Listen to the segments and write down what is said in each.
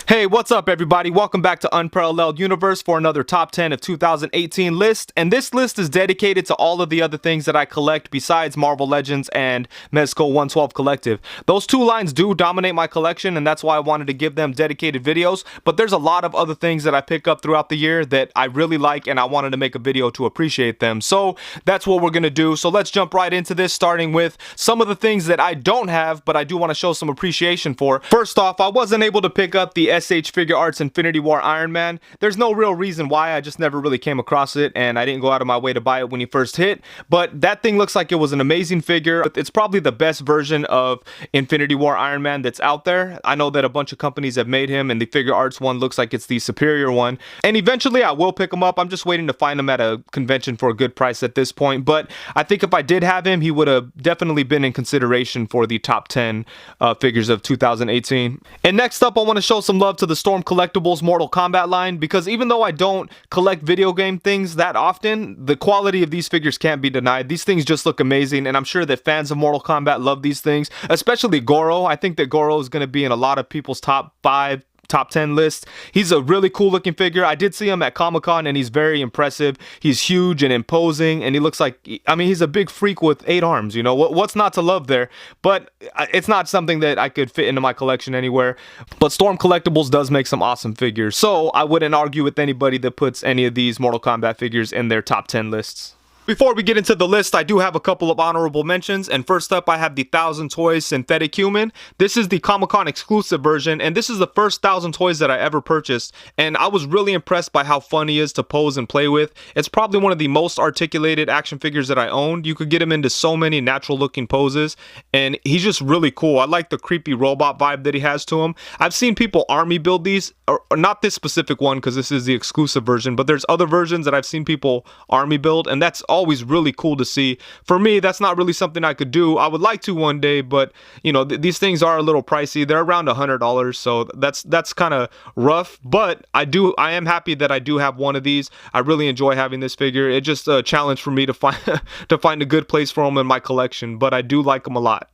Hey, what's up everybody? Welcome back to Unparalleled Universe for another top 10 of 2018 list. And this list is dedicated to all of the other things that I collect besides Marvel Legends and Mezco 112 Collective. Those two lines do dominate my collection, and that's why I wanted to give them dedicated videos. But there's a lot of other things that I pick up throughout the year that I really like, and I wanted to make a video to appreciate them. So that's what we're going to do. So let's jump right into this, starting with some of the things that I don't have, but I do want to show some appreciation for. First off, I wasn't able to pick up the Figuarts Infinity War Iron Man. There's no real reason why, I just never really came across it, and I didn't go out of my way to buy it when he first hit. But that thing looks like it was an amazing figure. It's probably the best version of Infinity War Iron Man that's out there. I know that a bunch of companies have made him, and the Figuarts one looks like it's the superior one. And eventually I will pick him up. I'm just waiting to find him at a convention for a good price at this point. But I think if I did have him, he would have definitely been in consideration for the top 10 figures of 2018. And next up, I want to show some love to the Storm Collectibles Mortal Kombat line, because even though I don't collect video game things that often, the quality of these figures can't be denied. These things just look amazing, and I'm sure that fans of Mortal Kombat love these things, especially Goro. I think that Goro is going to be in a lot of people's top 5, top 10 list. He's a really cool looking figure. I did see him at Comic-Con, and he's very impressive. He's huge and imposing, and he looks like, I mean, he's a big freak with 8 arms, you know. What's not to love there? But it's not something that I could fit into my collection anywhere. But Storm Collectibles does make some awesome figures, so I wouldn't argue with anybody that puts any of these Mortal Kombat figures in their top 10 lists. Before we get into the list, I do have a couple of honorable mentions, and first up I have the 1000 Toys Synthetic Human. This is the Comic-Con exclusive version, and this is the first 1000 Toys that I ever purchased, and I was really impressed by how fun he is to pose and play with. It's probably one of the most articulated action figures that I owned. You could get him into so many natural looking poses, and he's just really cool. I like the creepy robot vibe that he has to him. I've seen people army build these, or not this specific one because this is the exclusive version, but there's other versions that I've seen people army build, and that's always really cool to see. For me, that's not really something I could do. I would like to one day, but you know, these things are a little pricey. They're around $100, so that's kind of rough. But I am happy that I do have one of these. I really enjoy having this figure. It's just a challenge for me to find to find a good place for them in my collection, but I do like them a lot.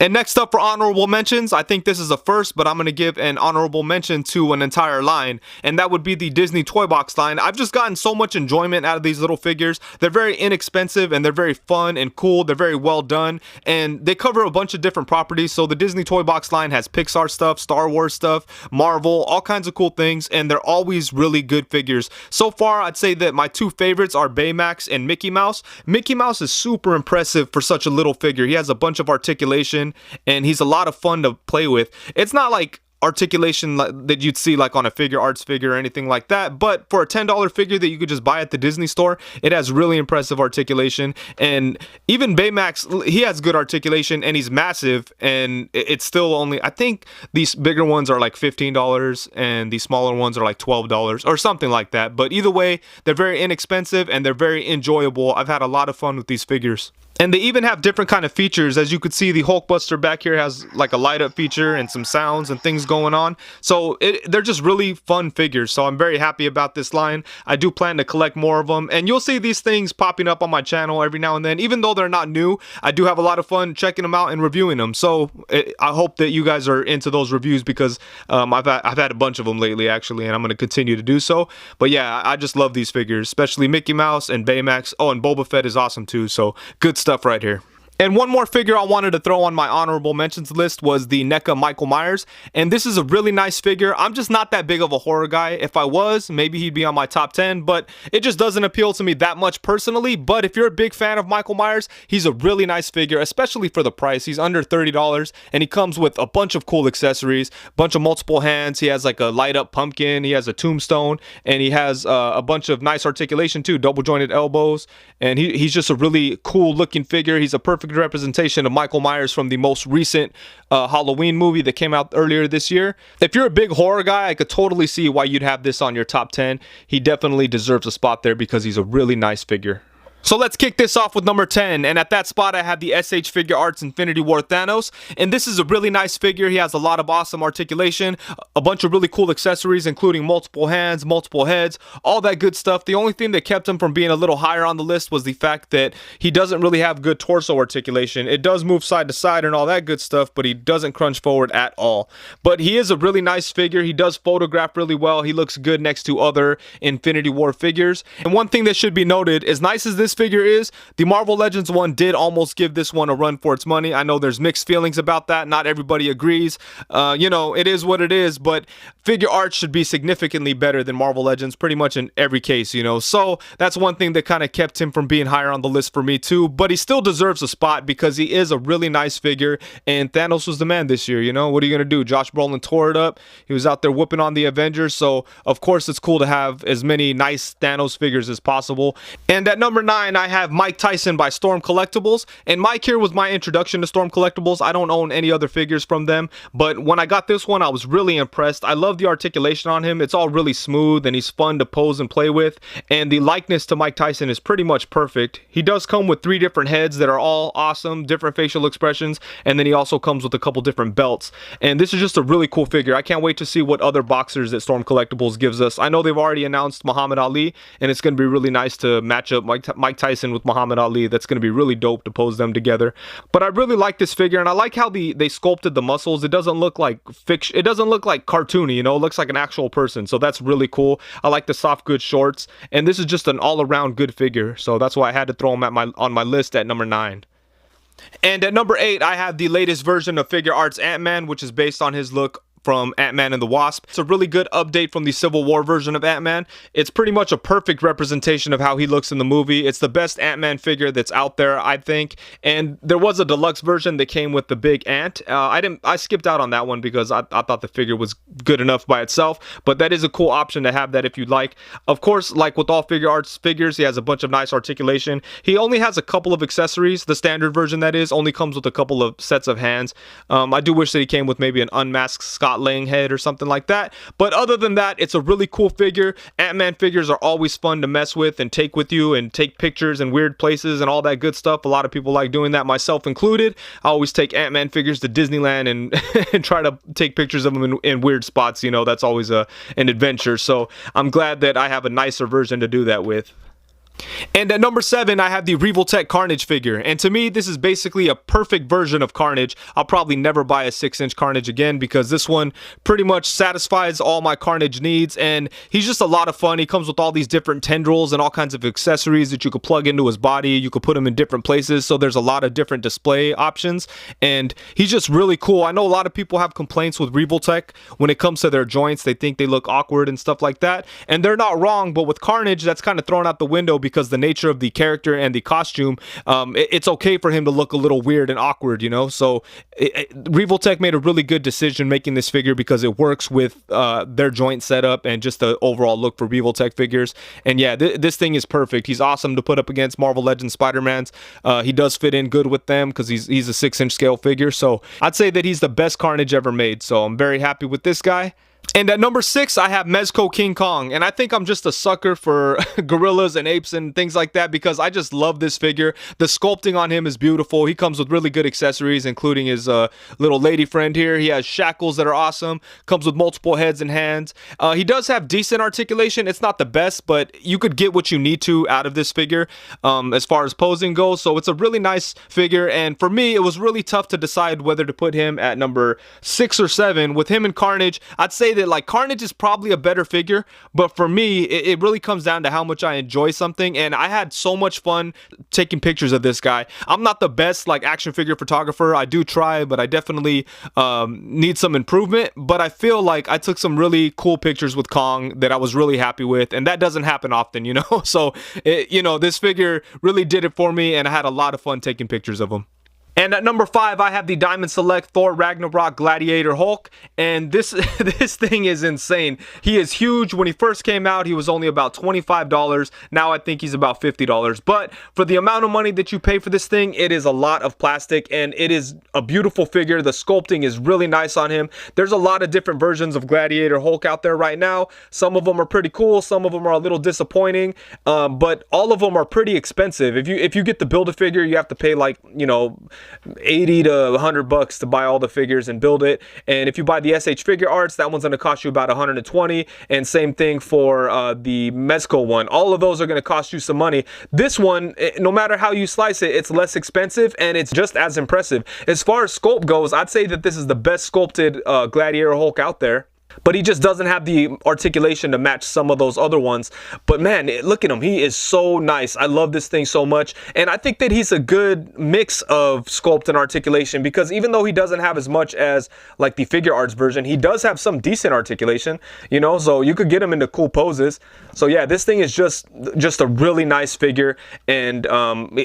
And next up for honorable mentions, I think this is a first, but I'm going to give an honorable mention to an entire line, and that would be the Disney Toybox line. I've just gotten so much enjoyment out of these little figures. They're very inexpensive, and they're very fun and cool. They're very well done, and they cover a bunch of different properties. So the Disney Toybox line has Pixar stuff, Star Wars stuff, Marvel, all kinds of cool things, and they're always really good figures. So far, I'd say that my two favorites are Baymax and Mickey Mouse. Mickey Mouse is super impressive for such a little figure. He has a bunch of articulation, and he's a lot of fun to play with. It's not like articulation that you'd see like on a Figuarts figure or anything like that, but for a $10 figure that you could just buy at the Disney store, it has really impressive articulation. And even Baymax, he has good articulation, and he's massive, and it's still only, I think these bigger ones are like $15 and these smaller ones are like $12 or something like that. But either way, they're very inexpensive and they're very enjoyable. I've had a lot of fun with these figures. And they even have different kind of features. As you could see, the Hulkbuster back here has like a light up feature and some sounds and things going on. So they're just really fun figures. So I'm very happy about this line. I do plan to collect more of them, and you'll see these things popping up on my channel every now and then. Even though they're not new, I do have a lot of fun checking them out and reviewing them. So I hope that you guys are into those reviews, because I've had a bunch of them lately actually, and I'm going to continue to do so. But yeah, I just love these figures, especially Mickey Mouse and Baymax. Oh, and Boba Fett is awesome too. So good stuff right here. And one more figure I wanted to throw on my honorable mentions list was the NECA Michael Myers. And this is a really nice figure. I'm just not that big of a horror guy. If I was, maybe he'd be on my top 10, but it just doesn't appeal to me that much personally. But if you're a big fan of Michael Myers, he's a really nice figure, especially for the price. He's under $30, and he comes with a bunch of cool accessories, a bunch of multiple hands. He has like a light up pumpkin, he has a tombstone, and he has a bunch of nice articulation too, double jointed elbows. And he's just a really cool looking figure. He's a perfect representation of Michael Myers from the most recent Halloween movie that came out earlier this year. If you're a big horror guy, I could totally see why you'd have this on your top 10. He definitely deserves a spot there because he's a really nice figure. So let's kick this off with number 10, and at that spot I have the SH Figuarts Infinity War Thanos, and this is a really nice figure. He has a lot of awesome articulation, a bunch of really cool accessories including multiple hands, multiple heads, all that good stuff. The only thing that kept him from being a little higher on the list was the fact that he doesn't really have good torso articulation. It does move side to side and all that good stuff, but he doesn't crunch forward at all. But he is a really nice figure. He does photograph really well. He looks good next to other Infinity War figures. And one thing that should be noted, as nice as this figure is, the Marvel Legends one did almost give this one a run for its money. I know there's mixed feelings about that. Not everybody agrees. You know, it is what it is, but figure art should be significantly better than Marvel Legends pretty much in every case, you know. So that's one thing that kind of kept him from being higher on the list for me too, but he still deserves a spot because he is a really nice figure, and Thanos was the man this year, you know. What are you gonna do? Josh Brolin tore it up. He was out there whooping on the Avengers, so of course it's cool to have as many nice Thanos figures as possible. And at number 9 I have Mike Tyson by Storm Collectibles, and Mike here was my introduction to Storm Collectibles. I don't own any other figures from them, but when I got this one I was really impressed. I love the articulation on him. It's all really smooth and he's fun to pose and play with, and the likeness to Mike Tyson is pretty much perfect. He does come with 3 different heads that are all awesome, different facial expressions, and then he also comes with a couple different belts, and this is just a really cool figure. I can't wait to see what other boxers that Storm Collectibles gives us. I know they've already announced Muhammad Ali, and it's going to be really nice to match up Mike Tyson with Muhammad Ali. That's going to be really dope to pose them together. But I really like this figure, and I like how they sculpted the muscles. It doesn't look like fiction. It doesn't look like cartoony, you know. It looks like an actual person, so that's really cool. I like the soft good shorts, and this is just an all-around good figure, so that's why I had to throw him on my list at number 9. And at number 8 I have the latest version of Figure Arts Ant-Man, which is based on his look from Ant-Man and the Wasp. It's a really good update from the Civil War version of Ant-Man. It's pretty much a perfect representation of how he looks in the movie. It's the best Ant-Man figure that's out there, I think. And there was a deluxe version that came with the big ant. I skipped out on that one because I thought the figure was good enough by itself, but that is a cool option to have that if you'd like. Of course, like with all Figure Arts figures, he has a bunch of nice articulation. He only has a couple of accessories. The standard version, that is, only comes with a couple of sets of hands. I do wish that he came with maybe an unmasked Scott Lang head or something like that, but other than that, it's a really cool figure. Ant-Man figures are always fun to mess with and take with you and take pictures in weird places and all that good stuff. A lot of people like doing that, myself included. I always take Ant-Man figures to Disneyland and, and try to take pictures of them in weird spots, you know. That's always an adventure, so I'm glad that I have a nicer version to do that with. And at number 7 I have the Revoltech Carnage figure, and to me this is basically a perfect version of Carnage. I'll probably never buy a 6-inch Carnage again because this one pretty much satisfies all my Carnage needs, and he's just a lot of fun. He comes with all these different tendrils and all kinds of accessories that you could plug into his body. You could put him in different places, so there's a lot of different display options, and he's just really cool. I know a lot of people have complaints with Revoltech when it comes to their joints. They think they look awkward and stuff like that, and they're not wrong, but with Carnage that's kind of thrown out the window because the nature of the character and the costume, it's okay for him to look a little weird and awkward, you know. So Revoltech made a really good decision making this figure because it works with their joint setup and just the overall look for Revoltech figures. And yeah, this thing is perfect. He's awesome to put up against Marvel Legends Spider-Mans. He does fit in good with them because he's a 6-inch scale figure. So I'd say that he's the best Carnage ever made. So I'm very happy with this guy. And at number 6, I have Mezco King Kong, and I think I'm just a sucker for gorillas and apes and things like that because I just love this figure. The sculpting on him is beautiful. He comes with really good accessories, including his little lady friend here. He has shackles that are awesome, comes with multiple heads and hands. He does have decent articulation. It's not the best, but you could get what you need to out of this figure as far as posing goes, so it's a really nice figure, and for me, it was really tough to decide whether to put him at number 6 or 7. With him and Carnage, I'd say that like Carnage is probably a better figure, but for me it really comes down to how much I enjoy something, and I had so much fun taking pictures of this guy. I'm not the best like action figure photographer. I do try, but I definitely need some improvement, but I feel like I took some really cool pictures with Kong that I was really happy with, and that doesn't happen often, you know. So you know, this figure really did it for me, and I had a lot of fun taking pictures of him. And at number 5, I have the Diamond Select Thor Ragnarok Gladiator Hulk, and this this thing is insane. He is huge. When he first came out, he was only about $25. Now I think he's about $50. But for the amount of money that you pay for this thing, it is a lot of plastic, and it is a beautiful figure. The sculpting is really nice on him. There's a lot of different versions of Gladiator Hulk out there right now. Some of them are pretty cool. Some of them are a little disappointing, but all of them are pretty expensive. If you get the Build-A-Figure, you have to pay like, you know, 80 to 100 bucks to buy all the figures and build it. And if you buy the SH Figuarts, that one's going to cost you about 120. And same thing for the Mezco one. All of those are going to cost you some money. This one, no matter how you slice it, it's less expensive and it's just as impressive. As far as sculpt goes, I'd say that this is the best sculpted Gladiator Hulk out there. But he just doesn't have the articulation to match some of those other ones. But man, look at him. He is so nice. I love this thing so much. And I think that he's a good mix of sculpt and articulation, because even though he doesn't have as much as like the Figuarts version, he does have some decent articulation, you know, so you could get him into cool poses. So yeah, this thing is just a really nice figure, and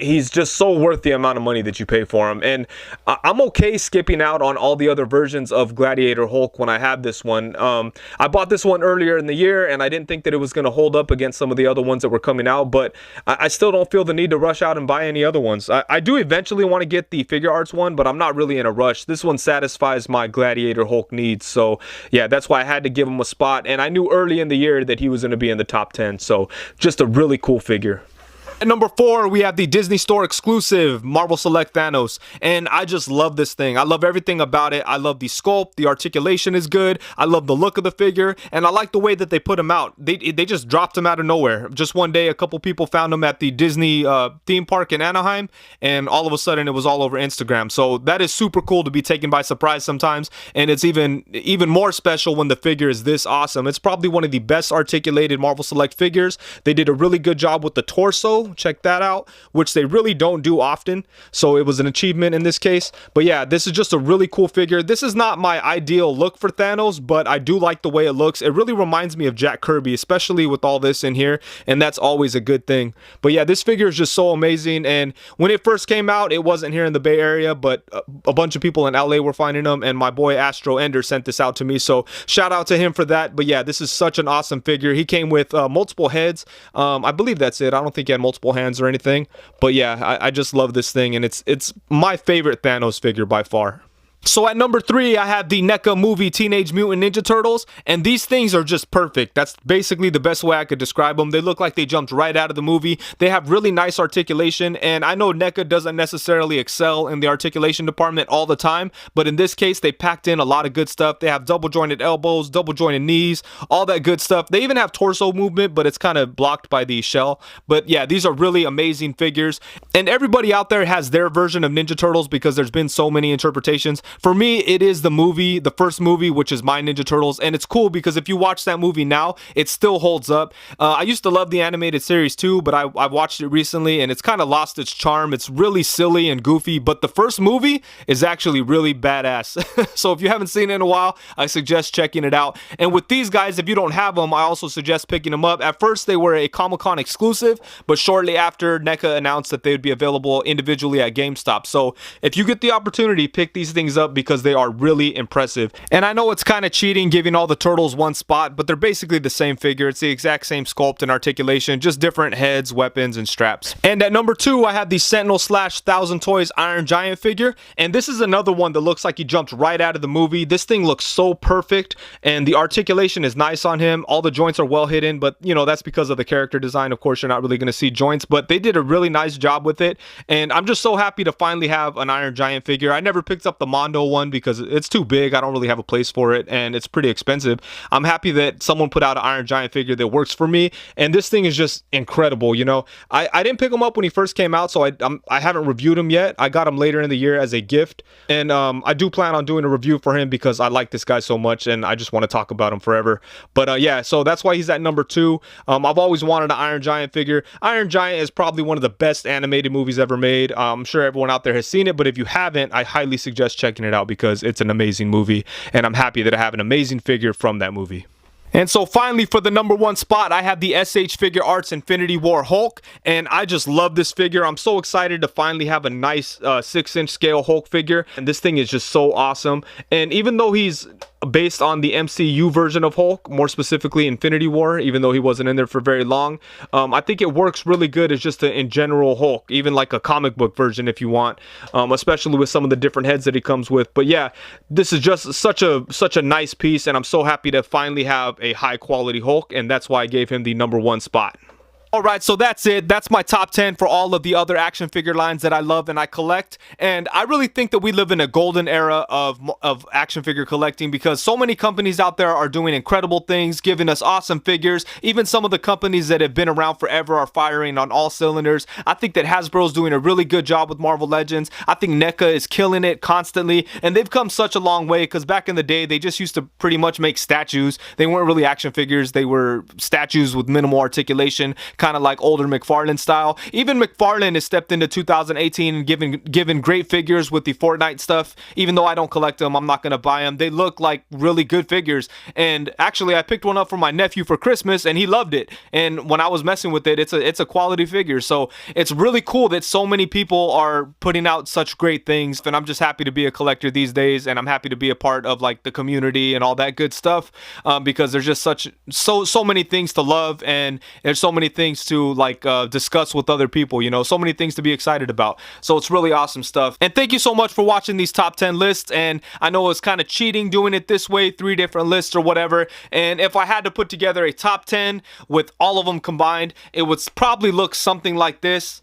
he's just so worth the amount of money that you pay for him. And I'm okay skipping out on all the other versions of Gladiator Hulk when I have this one. I bought this one earlier in the year, and I didn't think that it was going to hold up against some of the other ones that were coming out, but I still don't feel the need to rush out and buy any other ones. I do eventually want to get the Figuarts one, but I'm not really in a rush. This one satisfies my Gladiator Hulk needs, so yeah, that's why I had to give him a spot, and I knew early in the year that he was going to be in the top 10, so just a really cool figure. At number 4, we have the Disney Store exclusive Marvel Select Thanos, and I just love this thing. I love everything about it. I love the sculpt, the articulation is good, I love the look of the figure, and I like the way that they put him out. They just dropped him out of nowhere. Just one day, a couple people found him at the Disney theme park in Anaheim, and all of a sudden it was all over Instagram. So that is super cool to be taken by surprise sometimes, and it's even more special when the figure is this awesome. It's probably one of the best articulated Marvel Select figures. They did a really good job with the torso. Check that out, which they really don't do often, so it was an achievement in this case. But yeah, this is just a really cool figure. This is not my ideal look for Thanos, but I do like the way it looks. It really reminds me of Jack Kirby, especially with all this in here, and that's always a good thing. But yeah, this figure is just so amazing, and when it first came out, it wasn't here in the Bay Area, but a bunch of people in LA were finding them, and my boy Astro Ender sent this out to me, so shout out to him for that. But yeah, this is such an awesome figure. He came with multiple heads. I believe that's it. I don't think he had multiple hands or anything, but yeah, I just love this thing, and it's my favorite Thanos figure by far. So at number 3, I have the NECA movie Teenage Mutant Ninja Turtles, and these things are just perfect. That's basically the best way I could describe them. They look like they jumped right out of the movie. They have really nice articulation, and I know NECA doesn't necessarily excel in the articulation department all the time, but in this case, they packed in a lot of good stuff. They have double jointed elbows, double jointed knees, all that good stuff. They even have torso movement, but it's kind of blocked by the shell. But yeah, these are really amazing figures, and everybody out there has their version of Ninja Turtles because there's been so many interpretations. For me, it is the movie, the first movie, which is my Ninja Turtles, and it's cool because if you watch that movie now, it still holds up. I used to love the animated series too, but I've watched it recently, and it's kind of lost its charm. It's really silly and goofy, but the first movie is actually really badass. So if you haven't seen it in a while, I suggest checking it out. And with these guys, if you don't have them, I also suggest picking them up. At first, they were a Comic-Con exclusive, but shortly after, NECA announced that they would be available individually at GameStop. So if you get the opportunity, pick these things up because they are really impressive. And I know it's kind of cheating giving all the turtles one spot, but they're basically the same figure. It's the exact same sculpt and articulation, just different heads, weapons, and straps. And at number 2, I have the Sentinel / 1000 Toys Iron Giant figure, and this is another one that looks like he jumped right out of the movie. This thing looks so perfect, and the articulation is nice on him. All the joints are well hidden, but you know, that's because of the character design. Of course, you're not really going to see joints, but they did a really nice job with it, and I'm just so happy to finally have an Iron Giant figure. I never picked up the Mondo one because it's too big. I don't really have a place for it, and it's pretty expensive. I'm happy that someone put out an Iron Giant figure that works for me, and this thing is just incredible. You know, I didn't pick him up when he first came out, so I haven't reviewed him yet. I got him later in the year as a gift, and I do plan on doing a review for him because I like this guy so much, and I just want to talk about him forever. But yeah, so that's why he's at number 2. I've always wanted an Iron Giant figure. Iron Giant is probably one of the best animated movies ever made. I'm sure everyone out there has seen it, but if you haven't, I highly suggest checking it out because it's an amazing movie, and I'm happy that I have an amazing figure from that movie. And so finally, for the #1 spot, I have the SH Figuarts Infinity War Hulk, and I just love this figure. I'm so excited to finally have a nice 6-inch scale Hulk figure, and this thing is just so awesome. And even though he's based on the MCU version of Hulk, more specifically Infinity War, even though he wasn't in there for very long, I think it works really good as just in general Hulk, even like a comic book version if you want, especially with some of the different heads that he comes with. But yeah, this is just such a nice piece, and I'm so happy to finally have a high quality Hulk, and that's why I gave him the #1 spot. Alright, so that's it. That's my top 10 for all of the other action figure lines that I love and I collect. And I really think that we live in a golden era of action figure collecting, because so many companies out there are doing incredible things, giving us awesome figures. Even some of the companies that have been around forever are firing on all cylinders. I think that Hasbro's doing a really good job with Marvel Legends. I think NECA is killing it constantly, and they've come such a long way, because back in the day, they just used to pretty much make statues. They weren't really action figures. They were statues with minimal articulation, kind of like older McFarlane style. Even McFarlane has stepped into 2018 and given great figures with the Fortnite stuff. Even though I don't collect them, I'm not gonna buy them. They look like really good figures. And actually, I picked one up for my nephew for Christmas, and he loved it. And when I was messing with it, it's a quality figure. So it's really cool that so many people are putting out such great things. And I'm just happy to be a collector these days, and I'm happy to be a part of like the community and all that good stuff, because there's just so many things to love, and there's so many things to like discuss with other people, you know, so many things to be excited about. So it's really awesome stuff. And thank you so much for watching these top 10 lists. And I know it's kind of cheating doing it this way, 3 different lists or whatever. And if I had to put together a top 10 with all of them combined, it would probably look something like this.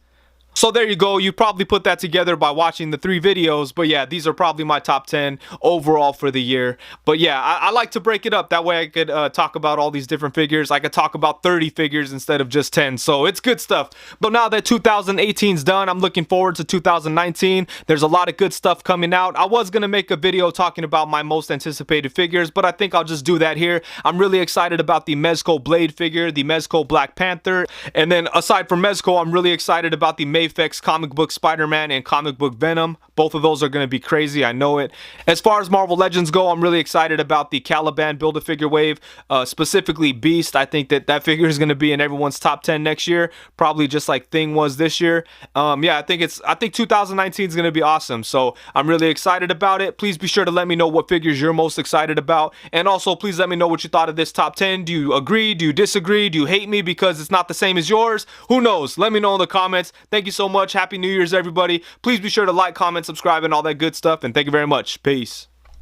So there you go. You probably put that together by watching the 3 videos. But yeah, these are probably my top 10 overall for the year. But yeah, I like to break it up. That way I could talk about all these different figures. I could talk about 30 figures instead of just 10. So it's good stuff. But now that 2018's done, I'm looking forward to 2019. There's a lot of good stuff coming out. I was going to make a video talking about my most anticipated figures, but I think I'll just do that here. I'm really excited about the Mezco Blade figure, the Mezco Black Panther. And then aside from Mezco, I'm really excited about the Mayfix comic book Spider-Man and comic book Venom. Both of those are going to be crazy, I know it. As far as Marvel Legends go, I'm really excited about the Caliban Build-A-Figure wave, specifically Beast. I think that figure is going to be in everyone's top 10 next year, probably just like Thing was this year. Yeah, I think 2019 is going to be awesome, so I'm really excited about it. Please be sure to let me know what figures you're most excited about, and also please let me know what you thought of this top 10. Do you agree? Do you disagree? Do you hate me because it's not the same as yours? Who knows? Let me know in the comments. Thank you so much. Happy New Year's, everybody. Please be sure to like, comment, subscribe, and all that good stuff. And thank you very much. Peace.